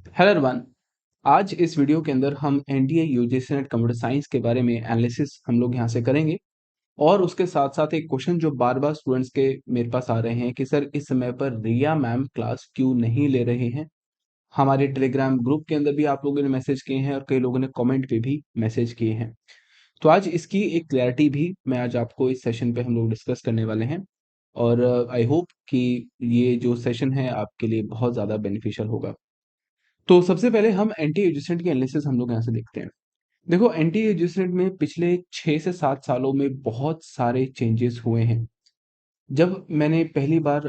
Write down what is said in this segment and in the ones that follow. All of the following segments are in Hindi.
Hello everyone. आज इस वीडियो के अंदर हम NDA UGC net computer science के बारे में एनालिसिस हम लोग यहाँ से करेंगे। और उसके साथ साथ एक क्वेश्चन जो बार बार स्टूडेंट्स के मेरे पास आ रहे हैं कि सर इस समय पर रिया मैम क्लास क्यों नहीं ले रहे हैं। हमारे टेलीग्राम ग्रुप के अंदर भी आप लोगों ने मैसेज किए हैं और कई लोगों ने कमेंट पे भी मैसेज किए हैं। तो आज इसकी एक क्लैरिटी भी मैं आज आपको इस सेशन पे हम लोग डिस्कस करने वाले हैं। और आई होप कि ये जो सेशन है आपके लिए बहुत ज़्यादा बेनिफिशियल होगा। तो सबसे पहले हम एंटी एडजेसेंट की एनालिसिस हम लोग यहाँ से देखते हैं। देखो, एंटी एडजेसेंट में पिछले 6 से 7 सालों में बहुत सारे चेंजेस हुए हैं। जब मैंने पहली बार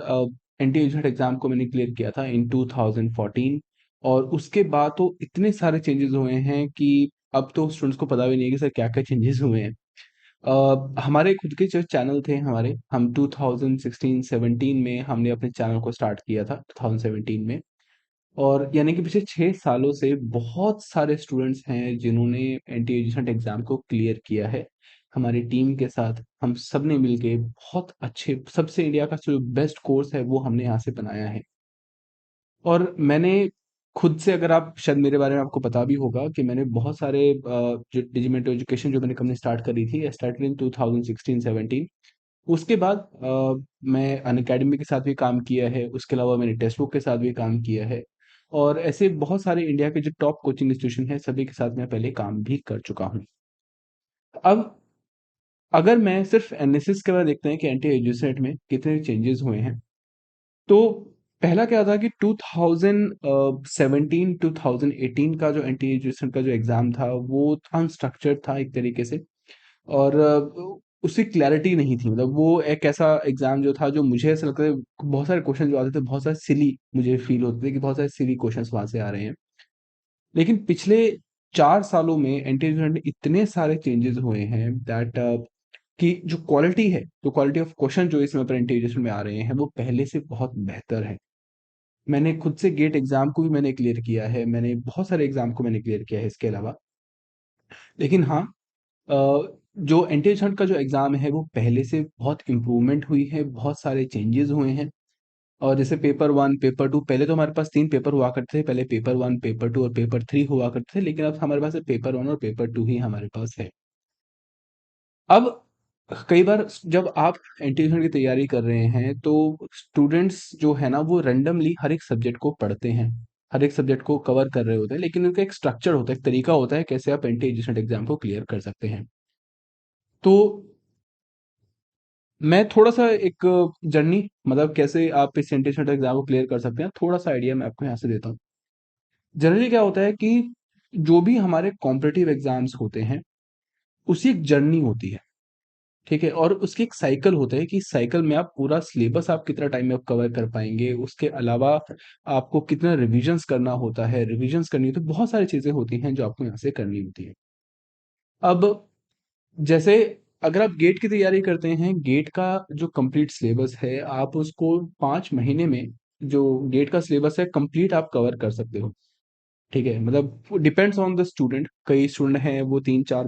एंटी एडजेसेंट एग्जाम को मैंने क्लियर किया था इन 2014। और उसके बाद तो इतने सारे चेंजेस हुए हैं कि अब तो स्टूडेंट्स को पता भी नहीं है कि सर क्या-क्या चेंजेस हुए हैं। हमारे खुद के जो चैनल थे हमारे, हम 2016-17 में हमने अपने चैनल को स्टार्ट किया था 2017 में। और यानी कि पिछले 6 सालों से बहुत सारे स्टूडेंट्स हैं जिन्होंने एंटी एडजेसेंट एग्जाम को क्लियर किया है। हमारी टीम के साथ हम सब ने मिलके बहुत अच्छे सबसे इंडिया का जो बेस्ट कोर्स है वो हमने यहाँ से बनाया है। और मैंने खुद से, अगर आप शायद मेरे बारे में आपको पता भी होगा कि मैंने बहुत सारे जो डिजिटल एजुकेशन जो मैंने कंपनी स्टार्ट करी थी, स्टार्ट इन 2016-17। उसके बाद मैं अनअकैडमी के साथ भी काम किया है, उसके अलावा मैंने टेक्स्ट बुक के साथ भी काम किया है। और ऐसे बहुत सारे इंडिया के जो टॉप कोचिंग इंस्टीट्यूशन हैं, सभी के साथ मैं पहले काम भी कर चुका हूँ। अब अगर मैं सिर्फ एनालिसिस के बाद देखते हैं कि एंटी एड्यूसेट में कितने चेंजेस हुए हैं, तो पहला क्या था कि 2017 2018 का जो एंटी एड्यूसेट का जो एग्ज़ाम था, वो अनस्ट्रक्चर्ड था एक तरीके से। और उसकी क्लैरिटी नहीं थी। मतलब वो एक ऐसा एग्ज़ाम जो था, जो मुझे ऐसा लगता है बहुत सारे क्वेश्चन जो आते थे बहुत सारे सिली मुझे फ़ील होते थे कि बहुत सारे सिली क्वेश्चंस वहाँ से आ रहे हैं। लेकिन पिछले 4 सालों में एंटी-जेनरेट में इतने सारे चेंजेस हुए हैं दैट कि जो क्वालिटी है, जो क्वालिटी ऑफ क्वेश्चन जो इसमें पर एंटी-जेनरेशन में आ रहे हैं, वो पहले से बहुत बेहतर है। मैंने खुद से गेट एग्ज़ाम को भी मैंने क्लियर किया है, मैंने बहुत सारे एग्ज़ाम को मैंने क्लियर किया है इसके अलावा। लेकिन हाँ, जो एंटी-जेनरेट का जो एग्ज़ाम है वो पहले से बहुत इम्प्रूवमेंट हुई है, बहुत सारे चेंजेस हुए हैं। और जैसे पेपर 1, पेपर 2, पहले तो हमारे पास 3 पेपर हुआ करते थे। पहले पेपर 1, पेपर 2 और पेपर 3 हुआ करते थे, लेकिन अब हमारे पास सिर्फ पेपर 1 और पेपर 2 ही हमारे पास है। अब कई बार जब आप एंटी की तैयारी कर रहे हैं, तो स्टूडेंट्स जो है ना, वो रैंडमली हर एक सब्जेक्ट को पढ़ते हैं, हर एक सब्जेक्ट को कवर कर रहे होते हैं, लेकिन उनका एक स्ट्रक्चर होता है, एक तरीका होता है कैसे आप एंटी एग्जाम को क्लियर कर सकते हैं। तो मैं थोड़ा-सा एक जर्नी, मतलब कैसे आप इस सेंटेंस एग्ज़ाम को क्लियर कर सकते हैं, थोड़ा-सा आइडिया मैं आपको यहाँ से देता हूँ। जनरली क्या होता है कि जो भी हमारे कॉम्पिटिटिव एग्ज़ाम्स होते हैं, उसकी एक जर्नी होती है, ठीक है? और उसकी एक साइकिल होता है कि इस साइकिल में आप पूरा सिलेबस आप कितना टाइम में आप कवर कर पाएँगे, उसके अलावा आपको कितना रिविज़न्स करना होता है, रिविज़न्स करनी होती है, बहुत सारी चीज़ें होती हैं जो आपको यहाँ से करनी होती हैं। अब जैसे अगर आप गेट की तैयारी करते हैं, गेट का जो कंप्लीट सिलेबस है, आप उसको 5 महीने में जो गेट का सिलेबस है कंप्लीट आप कवर कर सकते हो, ठीक है? मतलब डिपेंड्स ऑन द स्टूडेंट। कई स्टूडेंट हैं वो 4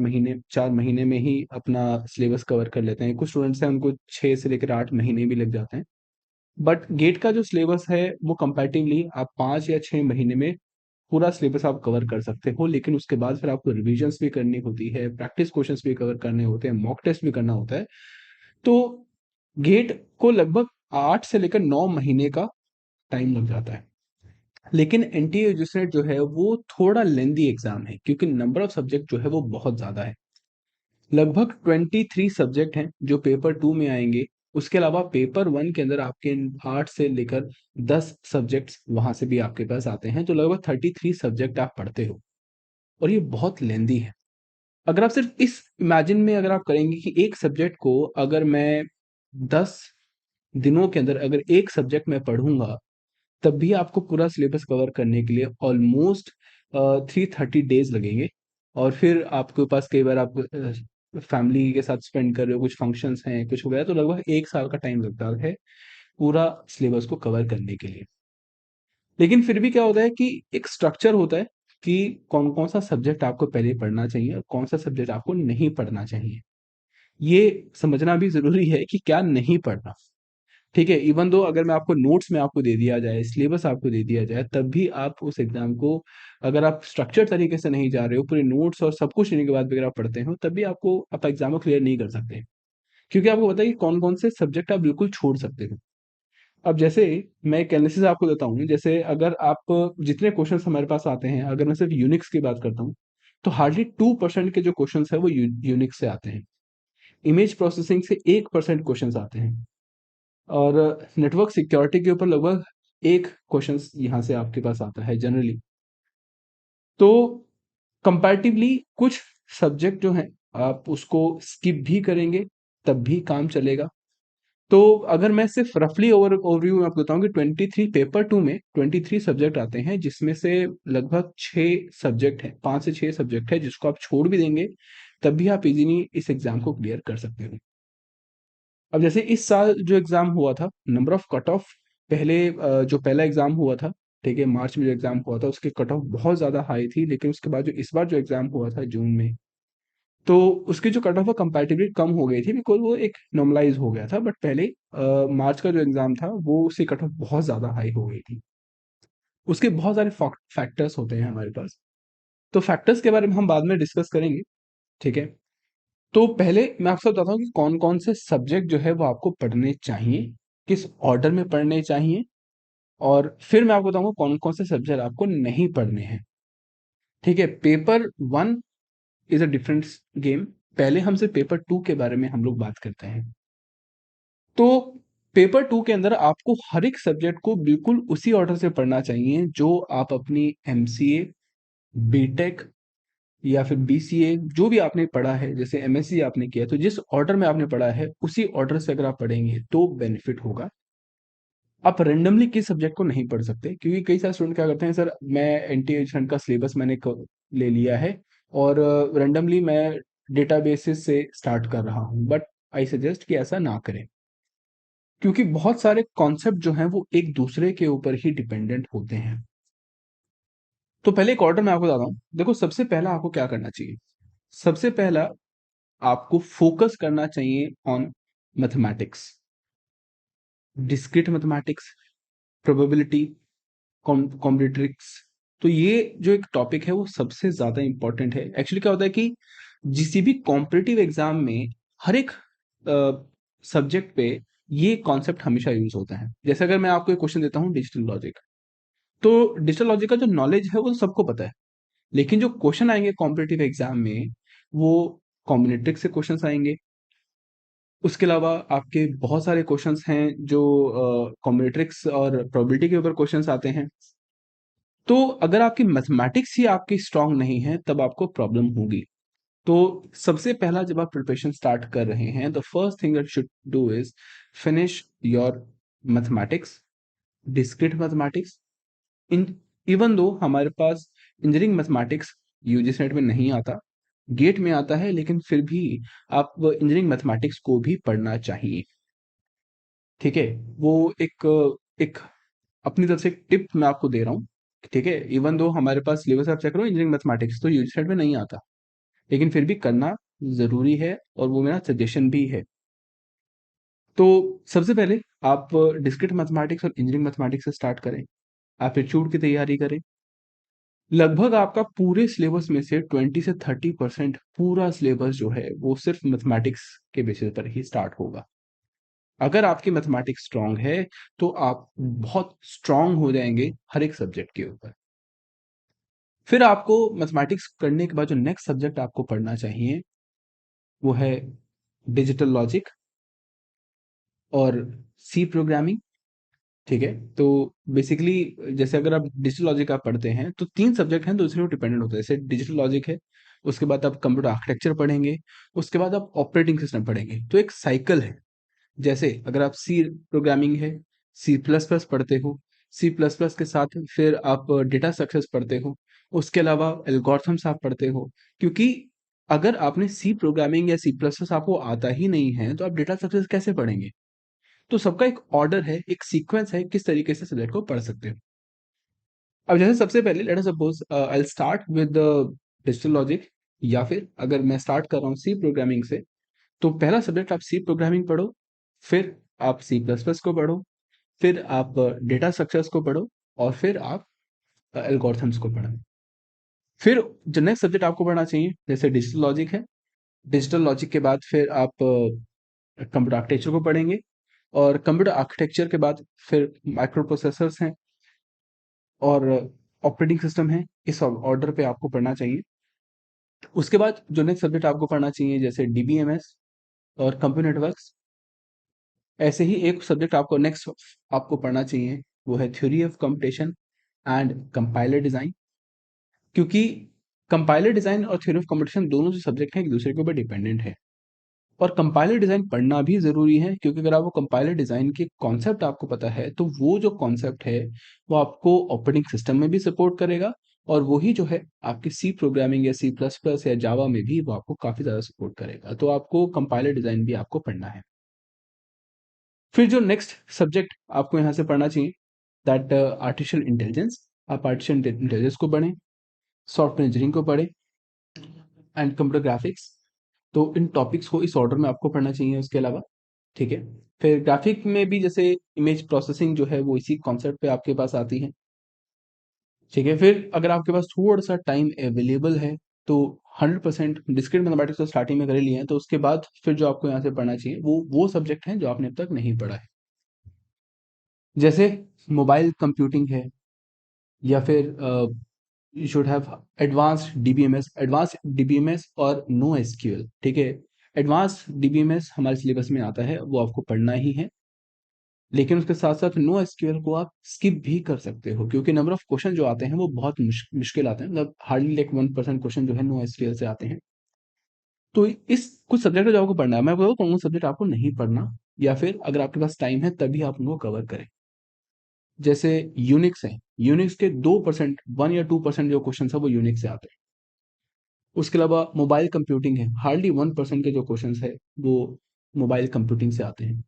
महीने में ही अपना सिलेबस कवर कर लेते हैं। कुछ स्टूडेंट्स हैं उनको 6 से लेकर 8 महीने भी लग जाते हैं। बट गेट का जो सिलेबस है वो कंपैरेटिवली आप 5 या 6 महीने में पूरा सिलेबस आप कवर कर सकते हो, लेकिन उसके बाद फिर आपको रिविजन्स भी करनी होती है, प्रैक्टिस क्वेश्चंस भी कवर करने होते हैं, मॉक टेस्ट भी करना होता है। तो गेट को लगभग 8 से लेकर 9 महीने का टाइम लग जाता है। लेकिन एनटीए यूजीसी जो है वो थोड़ा लेंदी एग्जाम है, क्योंकि नंबर ऑफ सब्जेक्ट जो है वो बहुत ज़्यादा है। लगभग 23 सब्जेक्ट हैं जो पेपर 2 में आएँगे। उसके अलावा पेपर 1 के अंदर आपके 8 से लेकर 10 सब्जेक्ट्स वहाँ से भी आपके पास आते हैं, तो लगभग 33 सब्जेक्ट आप पढ़ते हो। और ये बहुत लेंदी है। अगर आप सिर्फ इस इमेजिन में अगर आप करेंगे कि एक सब्जेक्ट को अगर मैं 10 दिनों के अंदर अगर एक सब्जेक्ट मैं पढ़ूँगा, तब भी आपको पूरा सिलेबस कवर करने के लिए ऑलमोस्ट 330 डेज़ लगेंगे। और फिर आपके पास कई बार आप फैमिली के साथ स्पेंड कर रहे हो, कुछ फंक्शंस हैं, कुछ वगैरह, तो लगभग 1 साल का टाइम लगता है पूरा सिलेबस को कवर करने के लिए। लेकिन फिर भी क्या होता है कि एक स्ट्रक्चर होता है कि कौन-कौन सा सब्जेक्ट आपको पहले पढ़ना चाहिए और कौन सा सब्जेक्ट आपको नहीं पढ़ना चाहिए। ये समझना भी ज़रूरी है कि क्या नहीं पढ़ना। ठीक है? इवन दो अगर मैं आपको नोट्स में आपको दे दिया जाए, सिलेबस आपको दे दिया जाए, तब भी आप उस एग्ज़ाम को अगर आप स्ट्रक्चर्ड तरीके से नहीं जा रहे हो, पूरे नोट्स और सब कुछ लेने के बाद भी अगर आप पढ़ते हो, तब भी आपको आप एग्ज़ाम को क्लियर नहीं कर सकते। क्योंकि आपको पता है कि कौन-कौन से सब्जेक्ट आप बिल्कुल छोड़ सकते हो। अब जैसे मैं एक एनालिसिस आपको देता हूँ, जैसे अगर आप जितने क्वेश्चंस हमारे पास आते हैं, अगर मैं सिर्फ यूनिक्स की बात करता हूँ, तो हार्डली 2% के जो क्वेश्चंस हैं वो यूनिक्स से आते हैं। इमेज प्रोसेसिंग से 1% क्वेश्चंस आते हैं और नेटवर्क सिक्योरिटी के ऊपर लगभग 1 क्वेश्चंस यहाँ से आपके पास आता है जनरली। तो कंपैरेटिवली कुछ सब्जेक्ट जो हैं, आप उसको स्किप भी करेंगे, तब भी काम चलेगा। तो अगर मैं सिर्फ रफली ओवरव्यू में आपको बताऊं कि 23 पेपर 2 में 23 सब्जेक्ट आते हैं, जिसमें से लगभग 6 सब्जेक्ट हैं, 5 से 6 सब्जेक्ट है जिसको आप छोड़ भी देंगे, तब भी आप इजीली इस एग्जाम को क्लियर कर सकते हो। अब जैसे इस साल जो एग्जाम हुआ था, नंबर ऑफ कट ऑफ पहले जो पहला एग्जाम हुआ था, ठीक है, मार्च में जो एग्जाम हुआ था उसकी कट ऑफ बहुत ज़्यादा हाई थी, लेकिन उसके बाद जो इस बार जो एग्जाम हुआ था जून में, तो उसकी जो कट ऑफ है कंपैरेटिवली कम हो गई थी, बिकॉज वो एक नॉर्मलाइज हो गया था। बट पहले मार्च का जो एग्जाम था वो उसकी कट ऑफ बहुत ज़्यादा हाई हो गई थी। उसके बहुत सारे फैक्टर्स होते हैं हमारे पास, तो फैक्टर्स के बारे में हम बाद में डिस्कस करेंगे, ठीक है। तो पहले मैं आपसे बताता हूँ कि कौन कौन से सब्जेक्ट जो है वो आपको पढ़ने चाहिए, किस ऑर्डर में पढ़ने चाहिए, और फिर मैं आपको बताऊंगा कौन कौन से सब्जेक्ट आपको नहीं पढ़ने हैं, ठीक है। Paper 1 is a different game. पहले हम सिर्फ पेपर 2 के बारे में हम लोग बात करते हैं। तो पेपर 2 के अंदर आपको हर एक सब्जेक्ट को बिल्कुल उसी ऑर्डर से पढ़ना चाहिए जो आप अपनी एमसीए, बीटेक या फिर बीसीए जो भी आपने पढ़ा है, जैसे एमएससी आपने किया है, तो जिस ऑर्डर में आपने पढ़ा है उसी ऑर्डर से अगर आप पढ़ेंगे तो बेनिफिट होगा। आप रेंडमली किस सब्जेक्ट को नहीं पढ़ सकते, क्योंकि कई सारे स्टूडेंट क्या करते हैं, सर मैं एनटीए का सिलेबस मैंने ले लिया है और रेंडमली मैं डेटाबेसेस से स्टार्ट कर रहा हूँ, बट आई सजेस्ट कि ऐसा ना करें, क्योंकि बहुत सारे कॉन्सेप्ट जो हैं वो एक दूसरे के ऊपर ही डिपेंडेंट होते हैं। तो पहले एक ऑर्डर मैं आपको बताता हूँ। देखो, सबसे पहला आपको क्या करना चाहिए, सबसे पहला आपको फोकस करना चाहिए on mathematics, discrete mathematics, probability, combinatorics. तो ये जो एक टॉपिक है वो सबसे ज्यादा इंपॉर्टेंट है। एक्चुअली क्या होता है कि किसी भी कॉम्पिटिटिव एग्जाम में हर एक सब्जेक्ट पे ये कॉन्सेप्ट हमेशा यूज होता है। जैसे अगर मैं आपको एक क्वेश्चन देता हूँ डिजिटल लॉजिक, तो डिजिटल लॉजिक का जो नॉलेज है वो सबको पता है, लेकिन जो क्वेश्चन आएंगे कॉम्पिटिटिव एग्जाम में वो कॉम्बिनेट्रिक्स से क्वेश्चंस आएंगे। उसके अलावा आपके बहुत सारे क्वेश्चंस हैं जो कॉम्बिनेट्रिक्स और प्रोबेबिलिटी के ऊपर क्वेश्चंस आते हैं। तो अगर आपकी मैथमेटिक्स ही आपकी स्ट्रांग नहीं है तब आपको प्रॉब्लम होगी। तो सबसे पहला जब आप प्रिपरेशन स्टार्ट कर रहे हैं, the first thing that should do is finish your mathematics, discrete mathematics. In even though हमारे पास इंजीनियरिंग मैथमेटिक्स यूजीसी नेट में नहीं आता, गेट में आता है, लेकिन फिर भी आप इंजीनियरिंग मैथमेटिक्स को भी पढ़ना चाहिए, ठीक है। वो एक एक अपनी तरफ से एक टिप मैं आपको दे रहा हूँ, ठीक है। इवन दो हमारे पास सिलेबस आप चेक करो, इंजीनियरिंग मैथमेटिक्स तो यूजीसी में नहीं आता, लेकिन फिर भी करना जरूरी है और वो मेरा सजेशन भी है। तो सबसे पहले आप डिस्क्रीट मैथमेटिक्स और इंजीनियरिंग मैथमेटिक्स से स्टार्ट करें, एप्टीट्यूड की तैयारी करें। लगभग आपका पूरे सिलेबस में से 20 से 30% पूरा सिलेबस जो है वो सिर्फ मैथमेटिक्स के बेसिस पर ही स्टार्ट होगा। अगर आपकी मैथमेटिक्स स्ट्रांग है तो आप बहुत स्ट्रांग हो जाएंगे हर एक सब्जेक्ट के ऊपर। फिर आपको मैथमेटिक्स करने के बाद जो नेक्स्ट सब्जेक्ट आपको पढ़ना चाहिए वो है डिजिटल लॉजिक और सी प्रोग्रामिंग, ठीक है। तो बेसिकली जैसे अगर आप डिजिटल लॉजिक आप पढ़ते हैं तो 3 सब्जेक्ट हैं दूसरे पर डिपेंडेंट होते हैं। जैसे डिजिटल लॉजिक है, उसके बाद आप कंप्यूटर आर्किटेक्चर पढ़ेंगे, उसके बाद आप ऑपरेटिंग सिस्टम पढ़ेंगे। तो एक साइकिल है। जैसे अगर आप सी प्रोग्रामिंग है, सी प्लस प्लस पढ़ते हो, सी प्लस प्लस के साथ फिर आप डेटा स्ट्रक्चर्स पढ़ते हो, उसके अलावा एल्गोरिथम्स आप पढ़ते हो। क्योंकि अगर आपने सी प्रोग्रामिंग या सी प्लस प्लस आपको आता ही नहीं है तो आप डेटा स्ट्रक्चर्स कैसे पढ़ेंगे। तो सबका एक ऑर्डर है, एक सीक्वेंस है किस तरीके से सब्जेक्ट को पढ़ सकते हो। अब जैसे सबसे पहले let us suppose I start with digital logic, या फिर अगर मैं स्टार्ट कर रहा हूँ सी प्रोग्रामिंग से, तो पहला सब्जेक्ट आप सी प्रोग्रामिंग पढ़ो, फिर आप सी प्लस प्लस को पढ़ो, फिर आप डेटा स्ट्रक्चर्स को पढ़ो, और फिर आप एल्गोरिथम्स को पढ़ो। फिर जो नेक्स्ट सब्जेक्ट आपको पढ़ना चाहिए, जैसे डिजिटल लॉजिक है, डिजिटल लॉजिक के बाद फिर आप कंप्यूटर आर्किटेक्चर को पढ़ेंगे, और कंप्यूटर आर्किटेक्चर के बाद फिर माइक्रो प्रोसेसर्स हैं और ऑपरेटिंग सिस्टम है, इस ऑर्डर पे आपको पढ़ना चाहिए। उसके बाद जो नेक्स्ट सब्जेक्ट आपको पढ़ना चाहिए, जैसे डीबीएमएस और कंप्यूटर नेटवर्क्स, ऐसे ही एक सब्जेक्ट आपको नेक्स्ट आपको पढ़ना चाहिए, वो है theory of computation and compiler design. क्योंकि कंपाइलर डिजाइन और थ्योरी ऑफ कंप्यूटेशन दोनों जो सब्जेक्ट हैं एक दूसरे के ऊपर डिपेंडेंट है, और कंपाइलर डिजाइन पढ़ना भी जरूरी है, क्योंकि अगर आपको कंपाइलर डिजाइन के कॉन्सेप्ट आपको पता है तो वो जो कॉन्सेप्ट है वो आपको ऑपरेटिंग सिस्टम में भी सपोर्ट करेगा, और वही जो है आपकी सी प्रोग्रामिंग या सी प्लस प्लस या जावा में भी वो आपको काफी ज्यादा सपोर्ट करेगा। तो आपको कंपाइलर डिजाइन भी आपको पढ़ना है। फिर जो नेक्स्ट सब्जेक्ट आपको यहाँ से पढ़ना चाहिए, दैट आर्टिफिशियल इंटेलिजेंस। आप आर्टिफिशियल इंटेलिजेंस को पढ़ें, सॉफ्टवेयर इंजीनियरिंग को पढ़ें, एंड कंप्यूटर ग्राफिक्स। तो इन टॉपिक्स को इस ऑर्डर में आपको पढ़ना चाहिए उसके अलावा, ठीक है। फिर ग्राफिक में भी जैसे इमेज प्रोसेसिंग जो है वो इसी कॉन्सेप्ट पे आपके पास आती है, ठीक है। फिर अगर आपके पास थोड़ा सा टाइम अवेलेबल है तो 100% डिस्क्रीट मैथमेटिक्स तो स्टार्टिंग में कर ही लिए हैं, तो उसके बाद फिर जो आपको यहाँ से पढ़ना चाहिए वो सब्जेक्ट हैं जो आपने अब तक नहीं पढ़ा है, जैसे मोबाइल कंप्यूटिंग है, या फिर you should have advanced DBMS और नो एसक्यूएल, ठीक है। एडवांस्ड डीबीएमएस हमारे सिलेबस में आता है, वो आपको पढ़ना ही है, लेकिन उसके साथ साथ नो एसक्यूएल को आप स्किप भी कर सकते हो, क्योंकि नंबर ऑफ क्वेश्चन जो आते हैं वो बहुत मुश्किल आते हैं, मतलब हार्डली लाइक 1% क्वेश्चन जो है नो एसक्यूएल से आते हैं। तो इस कुछ सब्जेक्ट जो आपको पढ़ना है, मैं बताऊँ कौन कौन सब्जेक्ट आपको नहीं पढ़ना, या फिर अगर आपके पास टाइम है तभी आप उनको कवर करें। जैसे यूनिक्स है, यूनिक्स के 2%, 1 या 2% जो क्वेश्चन है वो यूनिक्स से आते हैं। उसके अलावा मोबाइल कंप्यूटिंग है, हार्डली 1% के जो क्वेश्चन है वो मोबाइल कंप्यूटिंग से आते हैं।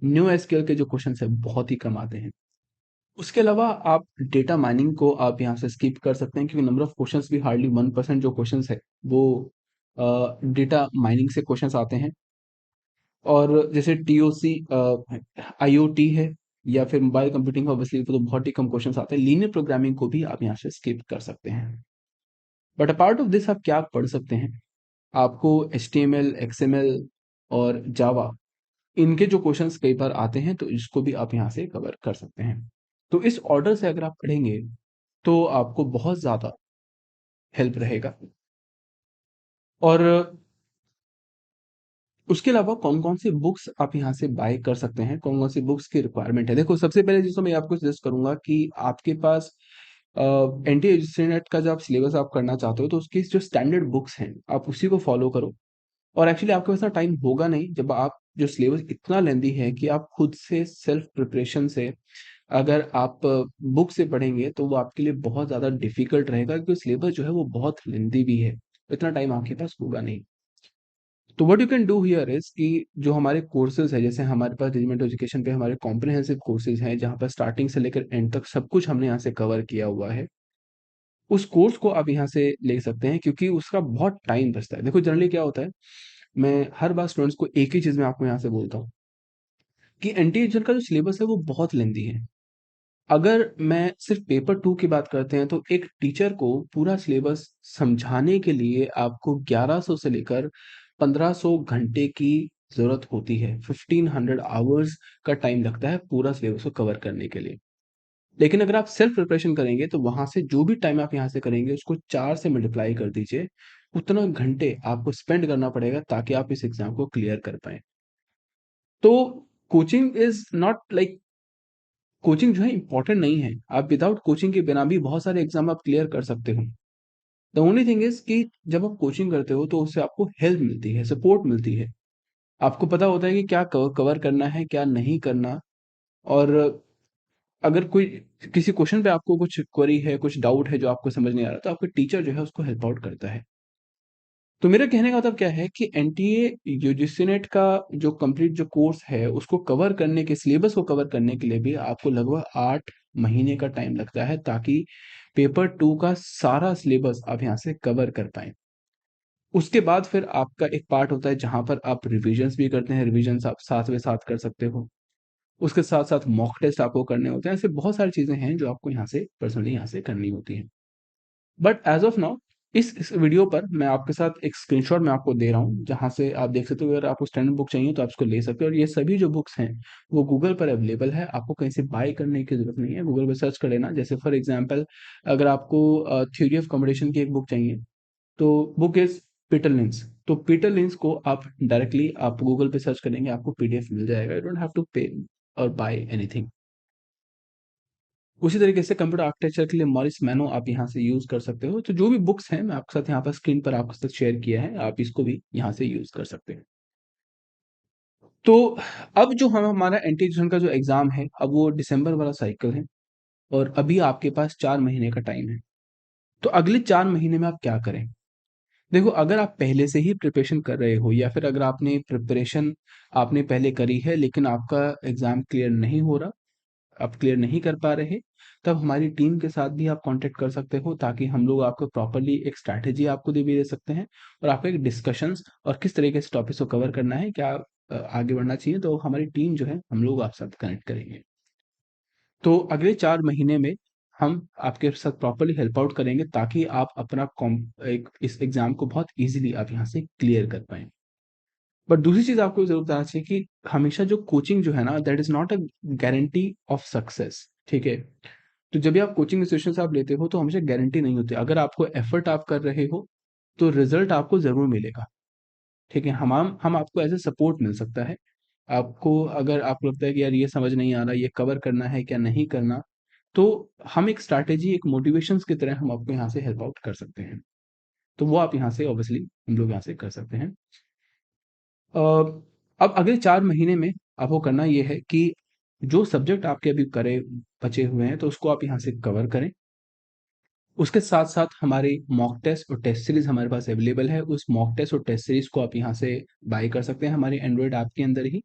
न्यू एसक्यूएल के जो क्वेश्चन है बहुत ही कम आते हैं। उसके अलावा आप डेटा माइनिंग को आप यहाँ से स्किप कर सकते हैं, क्योंकि नंबर ऑफ क्वेश्चंस भी हार्डली 1% जो क्वेश्चंस है वो डेटा माइनिंग से क्वेश्चंस आते हैं। और जैसे टीओसी आईओटी है, या फिर मोबाइल कंप्यूटिंग, ऑब्वियसली तो बहुत ही कम क्वेश्चंस आते हैं। लीनियर प्रोग्रामिंग को भी आप यहाँ से स्किप कर सकते हैं। बट अपार्ट ऑफ दिस आप क्या पढ़ सकते हैं, आपको HTML, XML और जावा, इनके जो क्वेश्चंस कई बार आते हैं, तो इसको भी आप यहाँ से कवर कर सकते हैं। तो इस ऑर्डर से अगर आप पढ़ेंगे तो आपको बहुत ज़्यादा हेल्प रहेगा। और उसके अलावा कौन-कौन सी बुक्स आप यहाँ से बाय कर सकते हैं, कौन-कौन सी बुक्स की रिक्वायरमेंट है। देखो, सबसे पहले चीज़ तो मैं आपको सजेस्ट करूँगा कि आपके पास अ, एनटीए का जब आप सिलेबस आप करना चाहते हो तो उसकी जो स्टैंडर्ड बुक्स हैं, आप उसी को फॉलो करो। और एक्चुअली आपके पास ना टाइम होगा नहीं, जब आप जो सिलेबस इतना लेंदी है कि आप खुद से सेल्फ प्रिपरेशन से अगर आप बुक से पढ़ेंगे तो वो आपके लिए बहुत ज़्यादा डिफ़िकल्ट रहेगा, क्योंकि सिलेबस जो है वो बहुत लेंदी भी है। इतना टाइम आपके पास होगा नहीं। तो what you can do here is कि जो हमारे कोर्सेज़ हैं, जैसे हमारे पास डिजिटल एजुकेशन पे हमारे कॉम्प्रिहेंसिव कोर्सेज़ हैं, जहाँ पर स्टार्टिंग से लेकर एंड तक सब कुछ हमने यहाँ से कवर किया हुआ है। उस कोर्स को आप यहाँ से ले सकते हैं, क्योंकि उसका बहुत टाइम बचता है। देखो जनरली क्या होता है, मैं हर बार स्टूडेंट्स को एक ही चीज़ मैं आपको यहाँ से बोलता हूँ कि एनटीए का जो सिलेबस है वो बहुत लेंदी है। अगर मैं सिर्फ पेपर 2 की बात करते हैं तो एक टीचर को पूरा सिलेबस समझाने के लिए आपको 1100 से लेकर 1500 घंटे की ज़रूरत होती है। 1500 आवर्स का टाइम लगता है पूरा सिलेबस को कवर करने के लिए। लेकिन अगर आप सेल्फ प्रिपरेशन करेंगे तो वहाँ से जो भी टाइम आप यहाँ से करेंगे उसको 4 से मल्टीप्लाई कर दीजिए। उतना घंटे आपको स्पेंड करना पड़ेगा ताकि आप इस एग्ज़ाम को क्लियर कर पाएँ। तो coaching is not like, coaching जो है इम्पोर्टेंट नहीं है। आप विदाउट कोचिंग के बिना भी बहुत सारे एग्ज़ाम आप क्लियर कर सकते हो। द ओनली थिंग इज़ कि जब आप कोचिंग करते हो तो उससे आपको हेल्प मिलती है, सपोर्ट मिलती है। आपको पता होता है कि क्या कवर करना है, क्या नहीं करना। और अगर कोई किसी क्वेश्चन पे आपको कुछ क्वेरी है, कुछ डाउट है जो आपको समझ नहीं आ रहा, तो आपका टीचर जो है उसको हेल्प आउट करता है। तो मेरा कहने का मतलब क्या है कि एनटीए यूजीसी नेट का जो कंप्लीट जो कोर्स है उसको कवर करने के, सिलेबस को कवर करने के लिए भी आपको लगभग 8 महीने का टाइम लगता है, ताकि पेपर 2 का सारा सिलेबस आप यहाँ से कवर कर पाएँ। उसके बाद फिर आपका एक पार्ट होता है जहाँ पर आप रिविजन्स भी करते हैं, रिविजन्स आप साथ में साथ कर सकते हो। उसके साथ-साथ मॉक टेस्ट आपको करने होते हैं। ऐसे बहुत सारी चीज़ें हैं जो आपको यहाँ से पर्सनली यहाँ से करनी होती हैं। बट एज़ ऑफ नाउ इस वीडियो पर मैं आपके साथ एक स्क्रीनशॉट मैं आपको दे रहा हूँ, जहाँ से आप देख सकते हो अगर आपको स्टैंडर्ड बुक चाहिए तो आप इसको ले सकते हो और ये सभी जो बुक्स हैं, वो गूगल पर अवेलेबल है। आपको कहीं से बाय करने की ज़रूरत नहीं है, गूगल पे सर्च कर लेना। जैसे फॉर एग्ज़ाम्पल अगर आपको थ्योरी ऑफ कंपटीशन की एक बुक चाहिए, तो बुक इज़ पीटर लिंस। तो पीटर लिंस को आप डायरेक्टली आप गूगल पे सर्च करेंगे, आपको पीडीएफ मिल जाएगा। यू डोंट हैव टू पे और बाय एनीथिंग। उसी तरीके से कंप्यूटर आर्किटेक्चर के लिए मॉरिस मैनो आप यहाँ से यूज़ कर सकते हो। तो जो भी बुक्स हैं मैं आपके साथ यहाँ पर स्क्रीन पर आपके साथ शेयर किया है, आप इसको भी यहाँ से यूज़ कर सकते हैं। तो अब जो हम हमारा एंटी का जो एग्ज़ाम है, अब वो दिसंबर वाला साइकिल है और अभी आपके पास 4 महीने का टाइम है। तो अगले 4 महीने में आप क्या करें? देखो, अगर आप पहले से ही प्रिपरेशन कर रहे हो या फिर अगर आपने प्रिपरेशन आपने पहले करी है लेकिन आपका एग्ज़ाम क्लियर नहीं हो रहा, आप क्लियर नहीं कर पा रहे, तब हमारी टीम के साथ भी आप कॉन्टैक्ट कर सकते हो ताकि हम लोग आपको प्रॉपर्ली एक स्ट्रैटेजी आपको दे भी दे सकते हैं और आपको एक डिस्कशंस और किस तरीके से टॉपिक्स को कवर करना है, क्या आगे बढ़ना चाहिए, तो हमारी टीम जो है हम लोग आपके साथ कनेक्ट करेंगे। तो अगले 4 महीने में हम आपके साथ प्रॉपर्ली हेल्प आउट करेंगे ताकि आप अपना कॉम एक इस एग्ज़ाम को बहुत ईज़िली आप यहाँ से क्लियर कर पाएँ। बट दूसरी चीज़ आपको ज़रूर बताना चाहिए कि हमेशा जो कोचिंग जो है ना that is not a guarantee of success, ठीक है? तो जब भी आप कोचिंग इंस्टीट्यूशन से आप लेते हो तो हमेशा गारंटी नहीं होती। अगर आपको एफर्ट आप कर रहे हो, तो रिज़ल्ट आपको ज़रूर मिलेगा, ठीक है? हम आपको एज़ अ सपोर्ट मिल सकता है। आपको अगर आपको लगता है कि यार ये समझ नहीं आ रहा, ये कवर करना है क्या नहीं करना, तो हम एक स्ट्रैटेजी, एक मोटिवेशंस की तरह हम आपको यहाँ से हेल्प आउट कर सकते हैं। तो वो आप यहाँ से ऑब्वियसली हम लोग यहाँ से कर सकते हैं। अ, अब अगले 4 महीने में आपको करना ये है कि जो सब्जेक्ट आपके अभी करे बचे हुए हैं, तो उसको आप यहाँ से कवर करें। उसके साथ-साथ हमारे मॉक टेस्ट और टेस्ट सीरीज़ हमारे पास अवेलेबल है। उस मॉक टेस्ट और टेस्ट सीरीज़ को आप यहाँ से बाय कर सकते हैं हमारे एंड्रॉइड ऐप के अंदर ही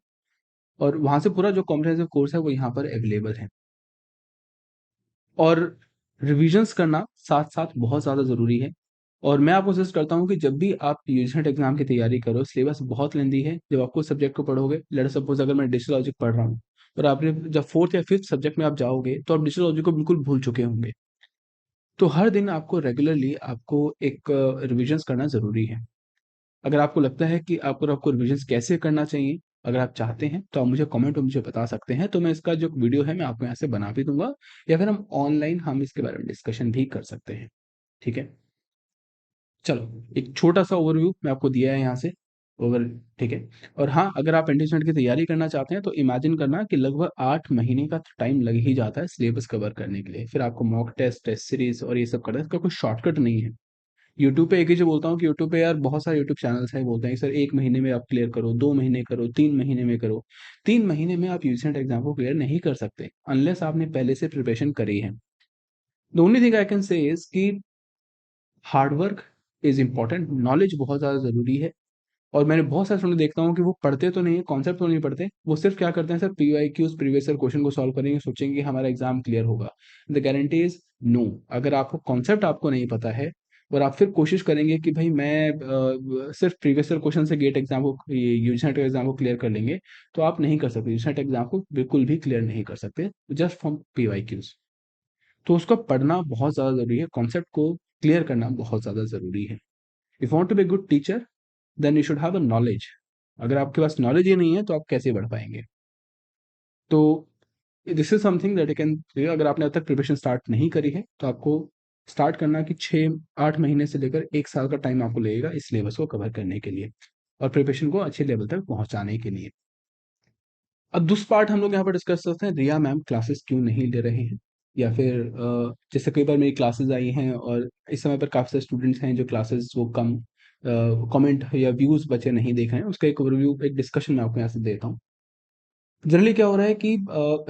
और वहाँ से पूरा जो कॉम्प्रिहेंसिव कोर्स है, वो यहाँ पर अवेलेबल है। और रिविज़न्स करना साथ-साथ बहुत ज़्यादा ज़रूरी है और मैं आपको सजेस्ट करता हूँ कि जब भी आप यूजीसी एग्ज़ाम की तैयारी करो, सिलेबस बहुत लेंथी है। जब आप कुछ सब्जेक्ट को पढ़ोगे, लेट्स सपोज़ अगर मैं डिजिटल लॉजिक पढ़ रहा हूँ और आपने जब 4th या 5th सब्जेक्ट में आप जाओगे, तो आप डिजिटल लॉजिक को बिल्कुल भूल चुके होंगे। तो हर दिन आपको रेगुलरली आपको एक रिविज़न्स करना ज़रूरी है। अगर आपको लगता है कि आपको रिविज़न्स कैसे करना चाहिए, अगर आप चाहते हैं, तो आप मुझे कमेंट में मुझे बता सकते हैं, तो मैं इसका जो वीडियो है, मैं आपको यहाँ से बना भी दूँगा या फिर हम ऑनलाइन हम इसके बारे में डिस्कशन भी कर सकते हैं, ठीक है? चलो, एक छोटा-सा ओवरव्यू मैं आपको दिया है यहाँ से, ओवर ठीक है? और हाँ, अगर आप एंट्रेंस की तैयारी करना चाहते हैं, तो इमेजिन करना कि लगभग 8 महीने का टाइम लग ही जाता है सिलेबस कवर करने के लिए। फिर आपको मॉक टेस्ट, टेस्ट सीरीज़ और ये सब करना है, इसका कोई शॉर्टकट नहीं है। यूट्यूब पे एक ही चीज़ बोलता हूँ कि यूट्यूब पे यार बहुत सारे यूट्यूब चैनल्स हैं, बोलते हैं कि सर 1 महीने में आप क्लियर करो, 2 महीने करो, 3 महीने में करो। 3 महीने में आप यूजीसी एग्ज़ाम को क्लियर नहीं कर सकते, अनलेस आपने पहले से प्रिपरेशन करी है। The only thing I can say is कि hard work is important, knowledge बहुत ज़्यादा ज़रूरी है और मैंने बहुत सारे स्टूडेंट देखता हूँ कि वो पढ़ते तो नहीं है, कॉन्सेप्ट तो नहीं पढ़ते, वो सिर्फ क्या करते हैं sir PYQs previous year question को सॉल्व करेंगे, सोचेंगे कि हमारा एग्ज़ाम क्लियर होगा। The guarantee is no. अगर आपको कॉन्सेप्ट आपको नहीं पता है और आप फिर कोशिश करेंगे कि भाई मैं सिर्फ प्रीवियस ईयर क्वेश्चन से गेट एग्ज़ाम को ये यूजीसी नेट एग्ज़ाम को क्लियर कर लेंगे, तो आप नहीं कर सकते। यूजीसी नेट एग्ज़ाम को बिल्कुल भी क्लियर नहीं कर सकते, जस्ट फ्रॉम पीवाईक्यूज़। तो उसको पढ़ना बहुत ज़्यादा ज़रूरी है, कॉन्सेप्ट को क्लियर करना बहुत ज़्यादा ज़रूरी है। If you want to be a good teacher, then you should have a knowledge. अगर आपके पास नॉलेज ही नहीं है, तो आप कैसे बढ़ पाएँगे? तो this is something that you can अगर आपने अब तक प्रिपरेशन स्टार्ट नहीं करी है, तो आपको स्टार्ट करना कि 6-8 महीने से लेकर 1 साल का टाइम आपको लगेगा इस सिलेबस को कवर करने के लिए और प्रिपरेशन को अच्छे लेवल तक पहुँचाने के लिए। अब दूसरा पार्ट हम लोग यहाँ पर डिस्कस करते हैं, रिया मैम क्लासेस क्यों नहीं ले रहे हैं? या फिर जैसे कई बार मेरी क्लासेस आई हैं और इस समय पर काफ़ी सारे स्टूडेंट्स हैं जो क्लासेस वो कम कमेंट या व्यूज़ बचे नहीं देख रहे हैं, उसका एक ओवरव्यू, एक डिस्कशन मैं आपको यहाँ से देता हूँ। जनरली क्या हो रहा है कि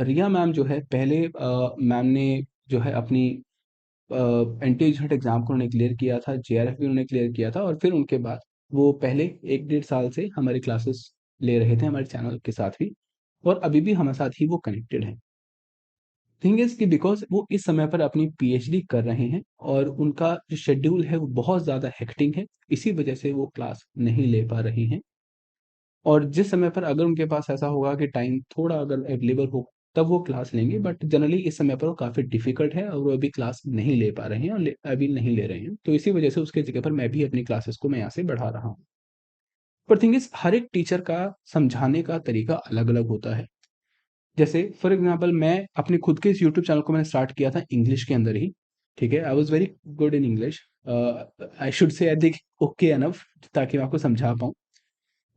रिया मैम जो है पहले मैम ने जो है अपनी एनटीए एग्ज़ाम को उन्होंने क्लियर किया था, जेआरएफ भी उन्होंने क्लियर किया था और फिर उनके बाद वो पहले 1 डेढ़ साल से हमारी क्लासेस ले रहे थे हमारे चैनल के साथ ही और अभी भी हमारे साथ ही वो कनेक्टेड हैं। थिंग इज़ कि बिकॉज़ वो इस समय पर अपनी पीएचडी कर रहे हैं और उनका जो शेड्यूल है वो बहुत ज़्यादा हेक्टिक है, इसी वजह से वो क्लास नहीं ले पा रहे हैं। और जिस समय पर अगर उनके पास ऐसा होगा कि टाइम थोड़ा अगर अवेलेबल हो, तब वो क्लास लेंगे, बट जनरली इस समय पर वो काफ़ी डिफिकल्ट है और वो अभी क्लास नहीं ले पा रहे हैं और अभी नहीं ले रहे हैं, तो इसी वजह से उसके जगह पर मैं भी अपनी क्लासेस को मैं यहाँ से बढ़ा रहा हूँ। पर थिंग इज, हर एक टीचर का समझाने का तरीका अलग अलग होता है। जैसे फॉर एग्जांपल, मैं अपने खुद के इस यूट्यूब चैनल को मैंने स्टार्ट किया था इंग्लिश के अंदर ही। ठीक है, I was very good in English, I should say I think okay enough, ताकि मैं आपको समझा पाऊँ।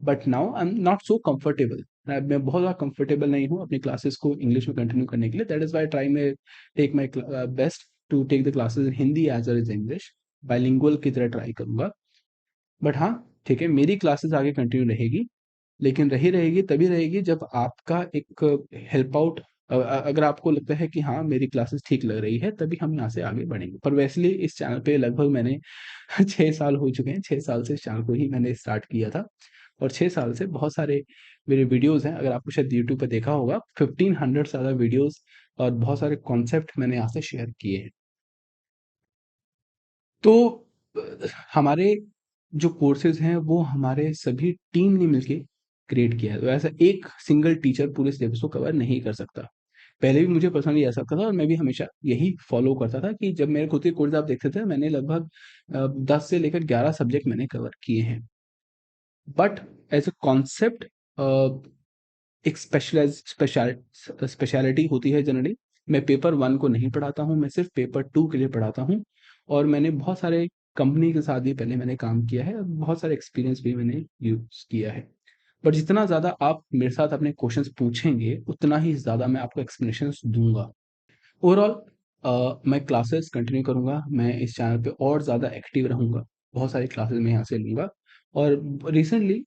But now I am not so comfortable, मैं बहुत ज़्यादा कंफर्टेबल नहीं हूँ अपनी क्लासेस को इंग्लिश में कंटिन्यू करने के लिए। दैट इज़ वाई ट्राई में take my best to take the classes in Hindi as well as English, bilingual की तरह ट्राई करूंगा। बट हाँ, ठीक है, मेरी क्लासेस आगे कंटिन्यू रहेगी, लेकिन रही रहेगी तभी रहेगी जब आपका एक हेल्प आउट, अगर आपको लगता है कि हाँ मेरी क्लासेस ठीक लग रही है, तभी हम यहाँ से आगे बढ़ेंगे। पर वैसे इस चैनल पे लगभग मैंने 6 साल हो चुके हैं, 6 साल से इस चैनल को ही मैंने स्टार्ट किया था, और 6 साल से बहुत सारे मेरे वीडियोस हैं, अगर आपको शायद यूट्यूब पे देखा होगा 1500 से ज़्यादा वीडियोस और बहुत सारे कॉन्सेप्ट मैंने यहाँ से शेयर किए हैं। तो हमारे जो कोर्सेज हैं वो हमारे सभी टीम ने मिलके क्रिएट किया है, तो ऐसा एक सिंगल टीचर पूरे सिलेबस को कवर नहीं कर सकता। पहले भी मुझे पर्सनली ऐसा लगता था और मैं भी हमेशा यही फॉलो करता था कि जब मेरे खुद के कोर्स आप देखते थे, मैंने लगभग 10 से लेकर 11 सब्जेक्ट मैंने कवर किए हैं। बट एज अ कॉन्सेप्ट, एक स्पेशलिटी होती है जनरली। मैं पेपर 1 को नहीं पढ़ाता हूँ, मैं सिर्फ पेपर 2 के लिए पढ़ाता हूँ। और मैंने बहुत सारे कंपनी के साथ भी पहले मैंने काम किया है और बहुत सारे एक्सपीरियंस भी मैंने यूज़ किया है। बट जितना ज़्यादा आप मेरे साथ अपने क्वेश्चंस पूछेंगे, उतना ही ज़्यादा मैं आपको एक्सप्लेनेशंस दूँगा। ओवरऑल मैं क्लासेस कंटिन्यू करूँगा, मैं इस चैनल पे और ज़्यादा एक्टिव रहूँगा, बहुत सारी क्लासेस मैं यहाँ से लूँगा। और रिसेंटली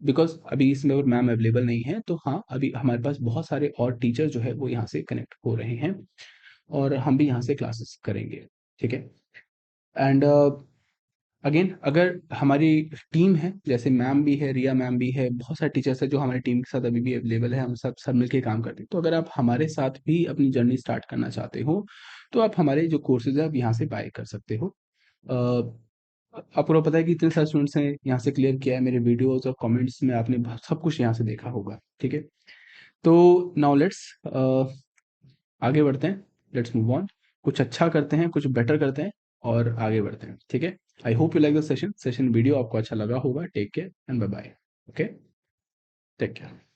बिकॉज़ अभी इसमें और मैम अवेलेबल नहीं है, तो हाँ, अभी हमारे पास बहुत सारे और टीचर जो है वो यहाँ से कनेक्ट हो रहे हैं और हम भी यहाँ से क्लासेस करेंगे, ठीक है? एंड अगेन, अगर हमारी टीम है, जैसे मैम भी है, रिया मैम भी है, बहुत सारे टीचर्स हैं जो हमारी टीम के साथ अभी भी अवेलेबल है, हम सब सब मिलके काम करते हैं। तो अगर आप हमारे साथ भी अपनी जर्नी स्टार्ट करना चाहते हो, तो आप हमारे जो कोर्सेज है आप यहाँ से बाय कर सकते हो। आपको पता है कि इतने सारे स्टूडेंट्स ने यहाँ से क्लियर किया है, मेरे वीडियोस और कमेंट्स में आपने सब कुछ यहाँ से देखा होगा, ठीक है? तो नाउ लेट्स आगे बढ़ते हैं, लेट्स मूव ऑन, कुछ अच्छा करते हैं, कुछ बेटर करते हैं और आगे बढ़ते हैं, ठीक है? I hope you like the session video आपको अच्छा लगा होगा। Take care and bye bye. Okay, take care.